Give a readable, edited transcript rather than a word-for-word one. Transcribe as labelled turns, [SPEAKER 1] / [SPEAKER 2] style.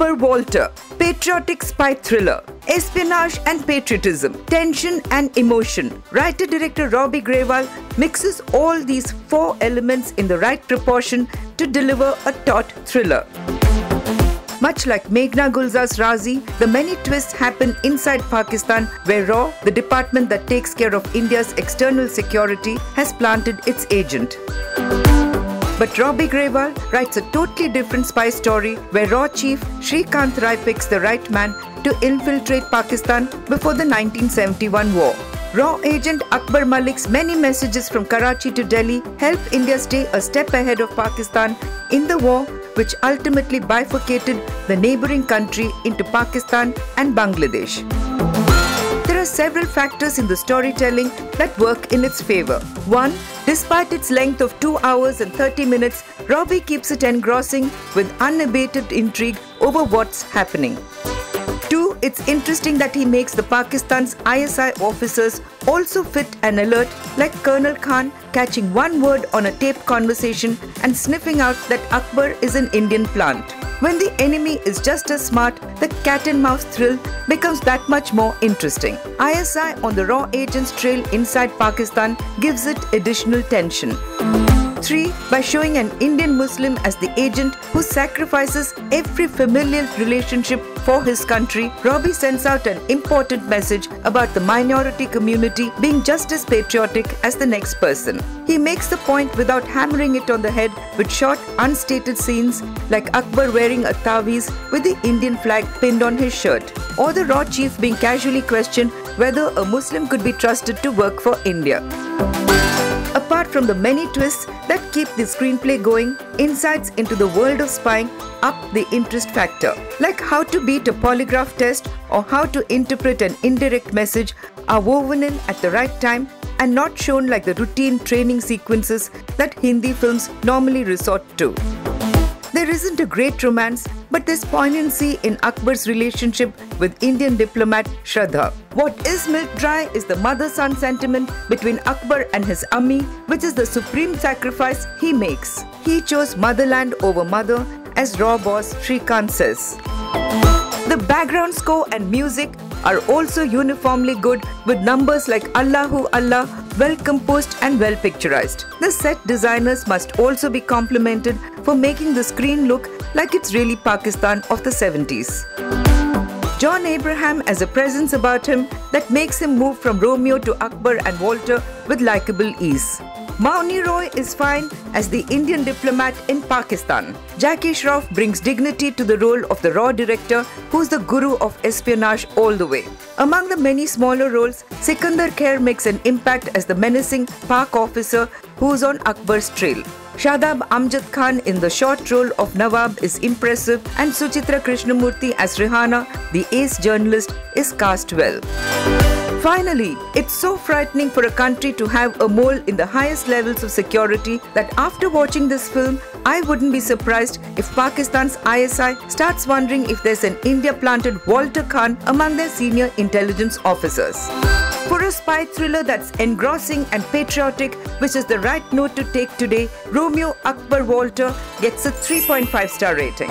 [SPEAKER 1] Akbar Walter, patriotic spy thriller, espionage and patriotism, tension and emotion. Writer-director Robbie Grewal mixes all these four elements in the right proportion to deliver a taut thriller. Much like Meghna Gulzar's Razi, the many twists happen inside Pakistan, where RAW, the department that takes care of India's external security, has planted its agent. But Robbie Grewal writes a totally different spy story where RAW chief Shrikant Rai picks the right man to infiltrate Pakistan before the 1971 war. RAW agent Akbar Malik's many messages from Karachi to Delhi help India stay a step ahead of Pakistan in the war, which ultimately bifurcated the neighbouring country into Pakistan and Bangladesh. There are several factors in the storytelling that work in its favour. 1. Despite its length of 2 hours and 30 minutes, Robbie keeps it engrossing with unabated intrigue over what's happening. 2. It's interesting that he makes the Pakistan's ISI officers also fit and alert, like Colonel Khan catching one word on a taped conversation and sniffing out that Akbar is an Indian plant. When the enemy is just as smart, the cat and mouse thrill becomes that much more interesting. ISI on the RAW agent's trail inside Pakistan gives it additional tension. 3. By showing an Indian Muslim as the agent who sacrifices every familial relationship for his country, Robbie sends out an important message about the minority community being just as patriotic as the next person. He makes the point without hammering it on the head with short, unstated scenes like Akbar wearing a taweez with the Indian flag pinned on his shirt, or the RAW chief being casually questioned whether a Muslim could be trusted to work for India. Apart from the many twists that keep the screenplay going, insights into the world of spying up the interest factor, like how to beat a polygraph test or how to interpret an indirect message, are woven in at the right time and not shown like the routine training sequences that Hindi films normally resort to. There isn't a great romance, but there's poignancy in Akbar's relationship with Indian diplomat Shraddha. What is milk dry is the mother-son sentiment between Akbar and his Ammi, which is the supreme sacrifice he makes. He chose motherland over mother, as RAW boss Shrikant says. The background score and music are also uniformly good, with numbers like Allahu Allah well composed and well picturized. The set designers must also be complimented for making the screen look like it's really Pakistan of the 70s. John Abraham has a presence about him that makes him move from Romeo to Akbar and Walter with likable ease. Mouni Roy is fine as the Indian diplomat in Pakistan. Jackie Shroff brings dignity to the role of the RAW director, who's the guru of espionage all the way. Among the many smaller roles, Sikander Kher makes an impact as the menacing Pak officer who's on Akbar's trail. Shadab Amjad Khan in the short role of Nawab is impressive, and Suchitra Krishnamurthy as Rihana, the ace journalist, is cast well. Finally, it's so frightening for a country to have a mole in the highest levels of security that after watching this film, I wouldn't be surprised if Pakistan's ISI starts wondering if there's an India-planted Walter Khan among their senior intelligence officers. For a spy thriller that's engrossing and patriotic, which is the right note to take today, Romeo Akbar Walter gets a 3.5-star rating.